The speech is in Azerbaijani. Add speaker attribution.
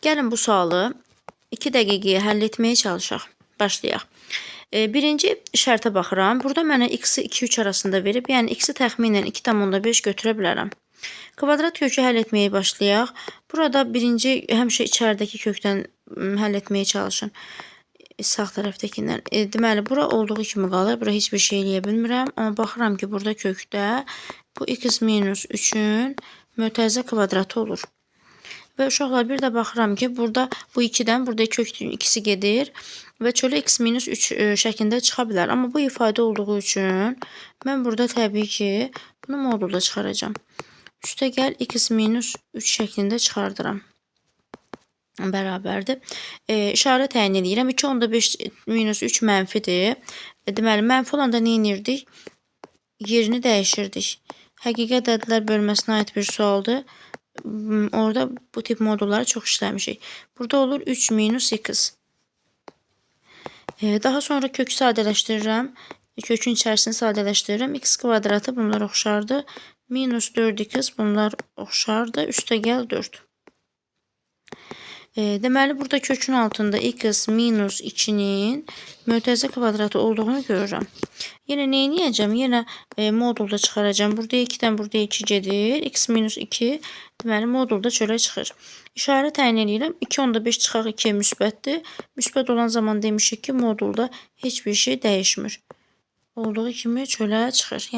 Speaker 1: Gəlin bu sualı 2 dəqiqəyə həll etməyə çalışaq. Başlayaq. Birinci şərtə baxıram. Burada mənə x-i 2-3 arasında verib, yəni x-i təxminən 2,5 götürə bilərəm. Kvadrat kökü həll etməyə başlayaq. Burada birinci həmişə içəridəki kökdən həll etməyə çalışın. Sağ tərəfdəkindən. Deməli, bura olduğu kimi qalır. Bura heç bir şey eləyə bilmirəm. Amma baxıram ki, burada kökdə bu x minus 3-ün mötərizə kvadratı olur. Və uşaqlar bir də baxıram ki, burada bu 2-dən burada kökün ikisi gedir və çölə x minus 3 şəklində çıxa bilər. Amma bu ifadə olduğu üçün mən burada təbii ki, bunu modulda çıxaracağam. Üstə gəl x minus 3 şəklində çıxardıram. Bərabərdir. İşarə təyin edirəm. 2,5 minus 3 mənfidir. Deməli, mənfi olanda nə edirdik? Yerini dəyişirdik. Həqiqət ədədlər bölməsinə aid bir sualdır. Orada bu tip modulları çox işləmişik. Burada olur 3 minus x. Daha sonra kökü sadələşdirirəm. Kökün içərisini sadələşdirirəm. X kvadratı bunlar oxşardır. Minus 4x bunlar oxşardır. Üstə gəl 4. Deməli, burada kökün altında x minus 2-nin mötərizə kvadratı olduğunu görürəm. Yenə nə edəcəm? Yenə modulda çıxaracağım. Burada 2-dən burada 2 gedir. X minus 2 deməli modulda çölə çıxır. İşarə təyin edirəm. 2,5 çıxaq 2 müsbətdir. Müsbət olan zaman demişik ki, modulda heç bir şey dəyişmir. Olduğu kimi çölə çıxır.